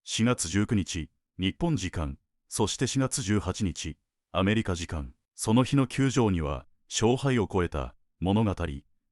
4月19日、日本時間、そして4月18日、アメリカ時間。その日の球場には、勝敗を超えた物語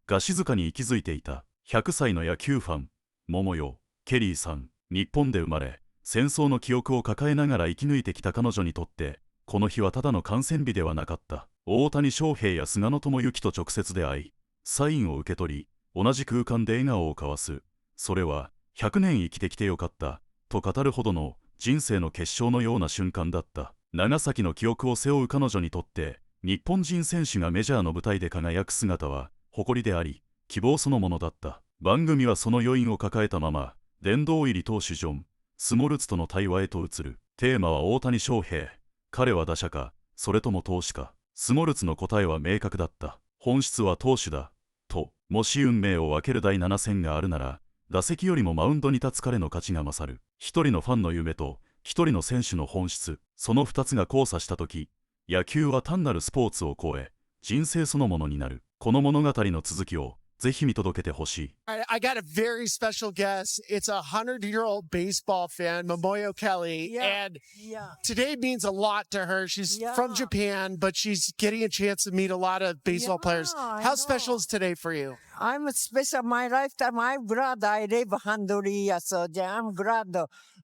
が静かに息づいていた。100歳の野球ファン、桃代、ケリーさん。日本で生まれ、戦争の記憶を抱えながら生き抜いてきた彼女にとって、この日はただの観戦日ではなかった。大谷翔平や菅野智之と直接出会い、サインを受け取り、同じ空間で笑顔を交わす。それは、100年生きてきてよかった、と語るほどの人生の結晶のような瞬間だった。長崎の記憶を背負う彼女にとって、日本人選手がメジャーの舞台で輝く姿は、誇りであり、希望そのものだった。番組はその余韻を抱えたまま、殿堂入り投手ジョン・スモルツとの対話へと移る。テーマは大谷翔平。彼は打者か、それとも投手か。スモルツの答えは明確だった。本質は投手だ。と、もし運命を分ける第7戦があるなら、打席よりもマウンドに立つ彼の価値が勝る。一人のファンの夢と、一人の選手の本質。その二つが交差したとき、野球は単なるスポーツを超え、人生そのものになる。この物語の続きを、ぜひ見届けてほしい。I got a very special guest. It's a 100-year-old baseball fan, Momoyo Kelly. Yeah, And yeah. today means a lot to her. She's Yeah. from Japan, but she's getting a chance to meet a lot of baseball players. I How know. special is today for you? I'm special. My lifetime. I'm glad I live 100 years. So I'm glad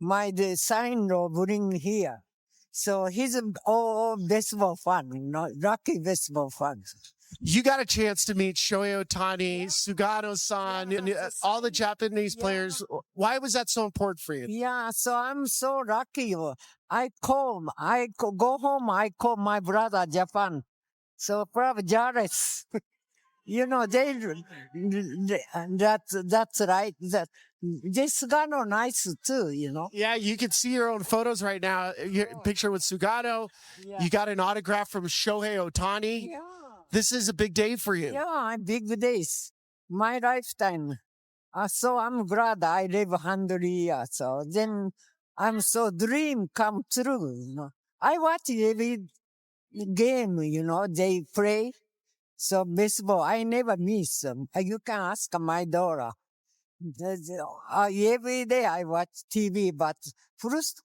my son bring here. So he's all baseball fan, lucky baseball fan. You got a chance to meet Shohei Ohtani, Sugano-san, and all the Japanese players. Why was that so important for you? Yeah, so I'm so lucky. I go home. I call my brother Japan. So probably jealous. You know, that's right. They Sugano nice too, you know. Yeah, you can see your own photos right now. Your picture with Sugano. Yeah. You got an autograph from Shohei Ohtani. Yeah. This is a big day for you. Yeah, big days. My lifetime. So I'm glad I live 100 years. So then I'm so dream come true, you know. I watch every game, you know, they play. So baseball, I never miss them. You can ask my daughter. Every day I watch TV, but first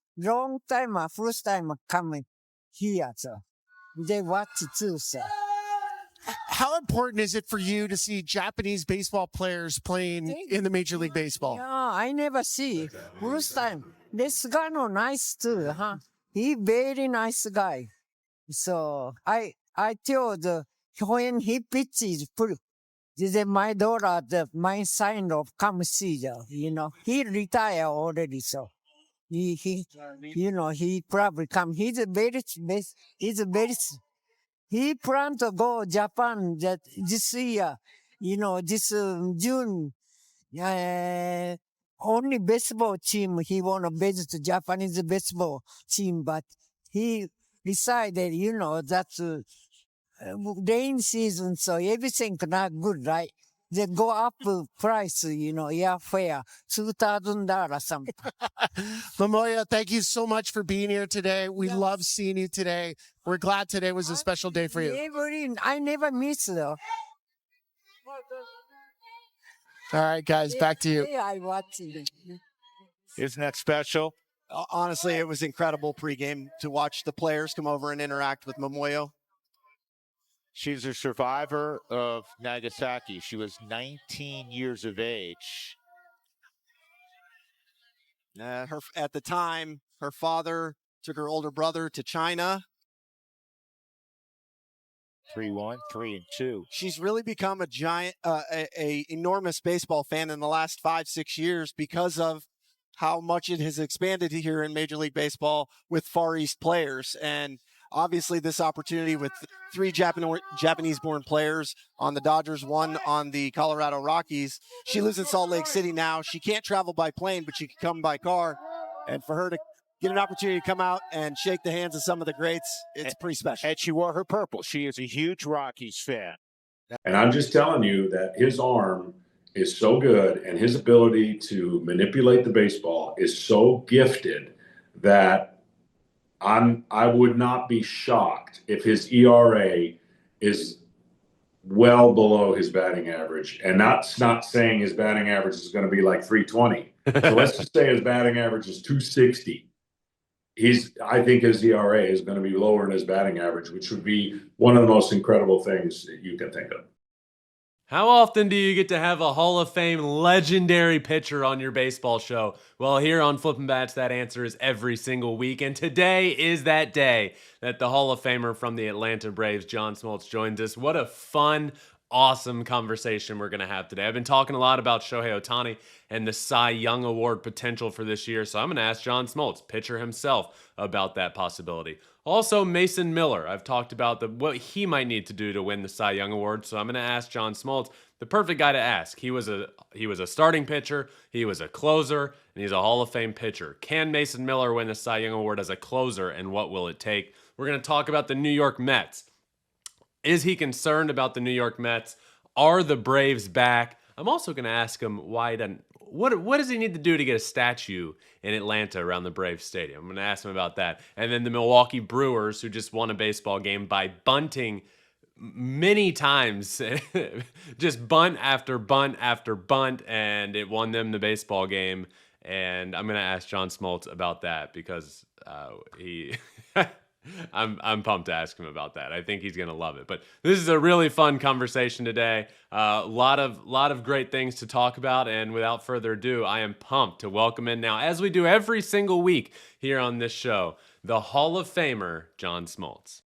time coming here, so they watch too, so. How important is it for you to see Japanese baseball players playing in the Major League Baseball? Yeah, I never see. First time. This guy no nice too, huh? He very nice guy. So I told when he pitches, my daughter, my son of come see, you know. He retired already, so he you know, he probably come. He planned to go Japan this year, you know, this June. Only baseball team he want to visit Japanese baseball team, but he decided, you know, that's rain season, so everything not good, right? They go up price, you know, airfare, $2,000 something. Momoya, thank you so much for being here today. We love seeing you today. We're glad today was a special day for you. I never miss though. All right, guys, back to you. I watch it. Isn't that special? Honestly, it was incredible pregame to watch the players come over and interact with Momoyo. She's a survivor of Nagasaki. She was 19 years of age. At the time, her father took her older brother to China. 3-1, 3-2. She's really become a giant, a enormous baseball fan in the last 5-6 years because of how much it has expanded here in Major League Baseball with Far East players. And obviously this opportunity with 3 Japanese-born players on the Dodgers, 1 on the Colorado Rockies. She lives in Salt Lake City now. She can't travel by plane, but she can come by car. And for her to get an opportunity to come out and shake the hands of some of the greats, it's pretty special. And she wore her purple. She is a huge Rockies fan. And I'm just telling you that his arm is so good and his ability to manipulate the baseball is so gifted that I would not be shocked if his ERA is well below his batting average. And that's not saying his batting average is going to be like 320. So let's just say his batting average is 260. I think his ERA is going to be lower than his batting average, which would be one of the most incredible things that you can think of. How often do you get to have a Hall of Fame legendary pitcher on your baseball show? Well, here on Flippin' Bats, that answer is every single week. And today is that day that the Hall of Famer from the Atlanta Braves, John Smoltz, joins us. What a fun, awesome conversation we're going to have today. I've been talking a lot about Shohei Ohtani and the Cy Young Award potential for this year, so I'm going to ask John Smoltz, pitcher himself, about that possibility. Also, Mason Miller. I've talked about what he might need to do to win the Cy Young Award, so I'm going to ask John Smoltz, the perfect guy to ask. He was a starting pitcher, he was a closer, and he's a Hall of Fame pitcher. Can Mason Miller win the Cy Young Award as a closer, and what will it take? We're going to talk about the New York Mets. Is he concerned about the New York Mets? Are the Braves back? I'm also going to ask him why he doesn't. What does he need to do to get a statue in Atlanta around the Braves Stadium? I'm going to ask him about that. And then the Milwaukee Brewers, who just won a baseball game by bunting many times, just bunt after bunt after bunt, and it won them the baseball game. And I'm going to ask John Smoltz about that because he. I'm pumped to ask him about that. I think he's going to love it. But this is a really fun conversation today. A lot of great things to talk about. And without further ado, I am pumped to welcome in now, as we do every single week here on this show, the Hall of Famer, John Smoltz.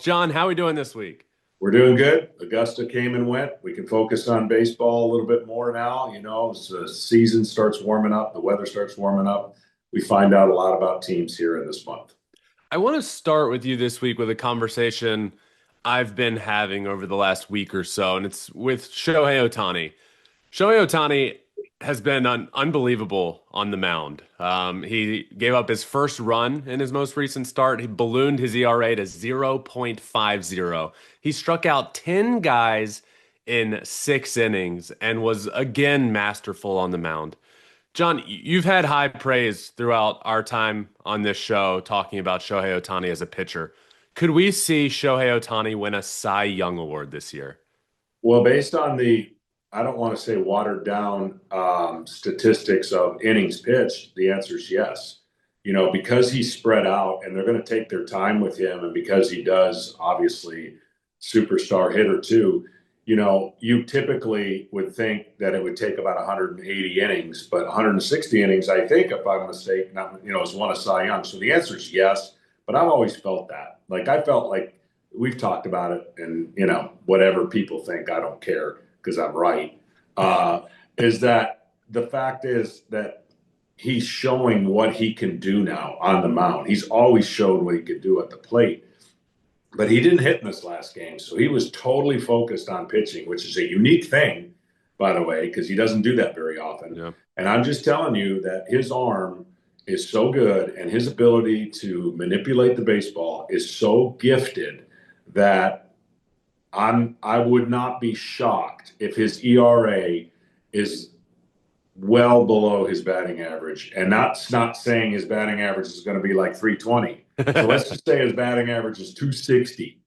John, how are we doing this week? We're doing good. Augusta came and went. We can focus on baseball a little bit more now. You know, as the season starts warming up, the weather starts warming up, we find out a lot about teams here in this month. I want to start with you this week with a conversation I've been having over the last week or so, and it's with Shohei Ohtani. Shohei Ohtani has been unbelievable on the mound. He gave up his first run in his most recent start. He ballooned his ERA to 0.50. He struck out 10 guys in 6 innings and was again masterful on the mound. John, you've had high praise throughout our time on this show talking about Shohei Ohtani as a pitcher. Could we see Shohei Ohtani win a Cy Young Award this year? Well, based on I don't want to say watered down statistics of innings pitched, the answer is yes. You know, because he's spread out and they're going to take their time with him, and because he does obviously superstar hitter too, you know, you typically would think that it would take about 180 innings, but 160 innings, I think, if I'm mistaken, is one of Cy Young. So the answer is yes, but I've always felt that. Like, I felt like we've talked about it, and, you know, whatever people think, I don't care because I'm right, is that the fact is that he's showing what he can do now on the mound. He's always showed what he could do at the plate. But he didn't hit in this last game, so he was totally focused on pitching, which is a unique thing, by the way, because he doesn't do that very often. Yeah. And I'm just telling you that his arm is so good and his ability to manipulate the baseball is so gifted that I would not be shocked if his ERA is well below his batting average. And that's not saying his batting average is going to be like 320. So let's just say his batting average is 260.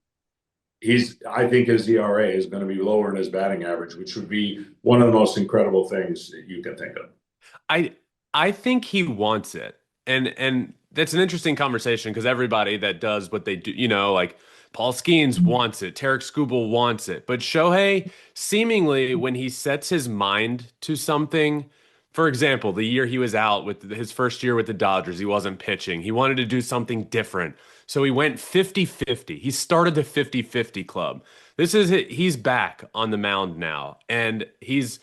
I think his ERA is going to be lower than his batting average, which would be one of the most incredible things that you can think of. I think he wants it. And that's an interesting conversation because everybody that does what they do, you know, like Paul Skeens wants it, Tarek Skubal wants it. But Shohei, seemingly, when he sets his mind to something, for example, the year he was out with his first year with the Dodgers, he wasn't pitching. He wanted to do something different. So he went 50-50. He started the 50-50 club. He's back on the mound now. And he's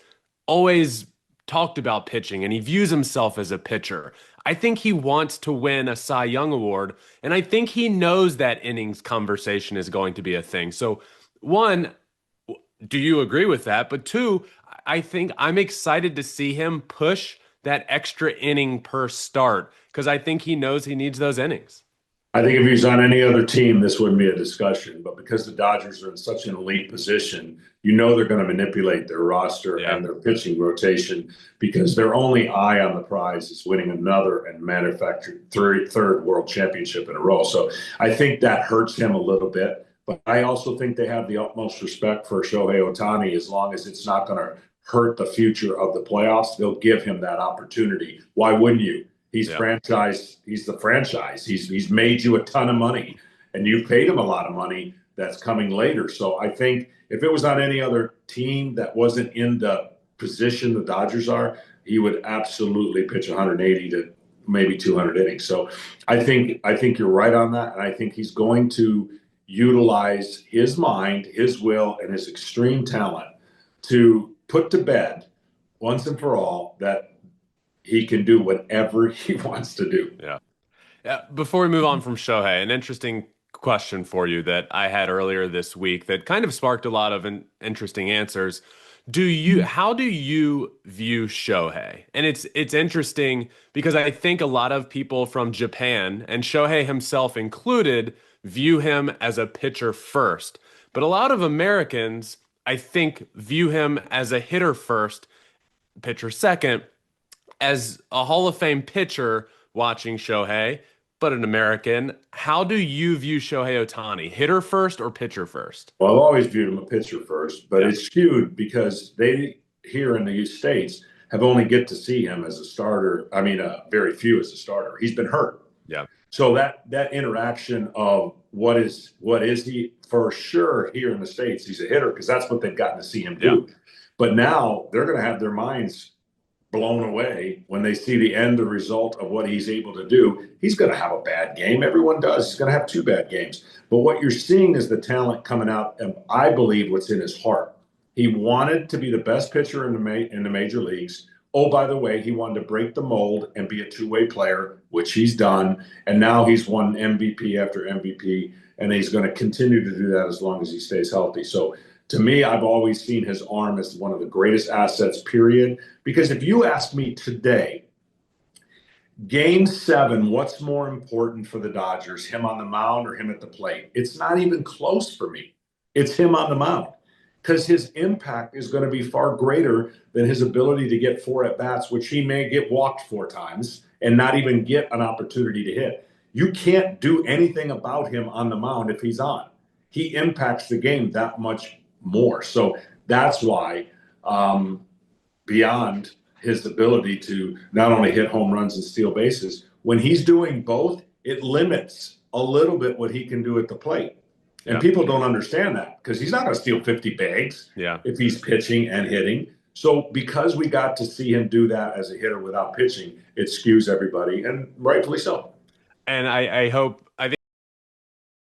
always talked about pitching, and he views himself as a pitcher. I think he wants to win a Cy Young Award, and I think he knows that innings conversation is going to be a thing. So, one, do you agree with that? But two, I think I'm excited to see him push that extra inning per start because I think he knows he needs those innings. I think if he's on any other team, this wouldn't be a discussion. But because the Dodgers are in such an elite position, you know they're going to manipulate their roster and their pitching rotation because their only eye on the prize is winning another and manufactured third world championship in a row. So I think that hurts him a little bit. But I also think they have the utmost respect for Shohei Ohtani as long as it's not going to hurt the future of the playoffs, they'll give him that opportunity. Why wouldn't you? He's franchise. He's the franchise. He's made you a ton of money, and you've paid him a lot of money that's coming later. So I think if it was on any other team that wasn't in the position the Dodgers are, he would absolutely pitch 180 to maybe 200 innings. So I think you're right on that, and I think he's going to utilize his mind, his will, and his extreme talent to put to bed once and for all that he can do whatever he wants to do. Yeah. Before we move on from Shohei, an interesting question for you that I had earlier this week that kind of sparked a lot of interesting answers. How do you view Shohei? And it's interesting because I think a lot of people from Japan, and Shohei himself included, view him as a pitcher first. But a lot of Americans, I think, view him as a hitter first, pitcher second, as a Hall of Fame pitcher watching Shohei, but an American. How do you view Shohei Ohtani? Hitter first or pitcher first? Well, I've always viewed him a pitcher first, but it's skewed because they here in the States have only get to see him as a starter. I mean, very few as a starter. He's been hurt. Yeah. So that interaction of what is he, for sure here in the States, he's a hitter because that's what they've gotten to see him do. Yeah. But now they're going to have their minds blown away when they see the end result of what he's able to do. He's going to have a bad game. Everyone does. He's going to have 2 bad games. But what you're seeing is the talent coming out, and I believe what's in his heart. He wanted to be the best pitcher in the major leagues. Oh, by the way, he wanted to break the mold and be a two-way player, which he's done. And now he's won MVP after MVP, and he's going to continue to do that as long as he stays healthy. So to me, I've always seen his arm as one of the greatest assets, period. Because if you ask me today, Game 7, what's more important for the Dodgers, him on the mound or him at the plate? It's not even close for me. It's him on the mound because his impact is going to be far greater than his ability to get 4 at-bats, which he may get walked 4 times and not even get an opportunity to hit. You can't do anything about him on the mound if he's on. He impacts the game that much more. So that's why beyond his ability to not only hit home runs and steal bases, when he's doing both, it limits a little bit what he can do at the plate. And people don't understand that because he's not going to steal 50 bags if he's pitching and hitting. So because we got to see him do that as a hitter without pitching, it skews everybody, and rightfully so. And I think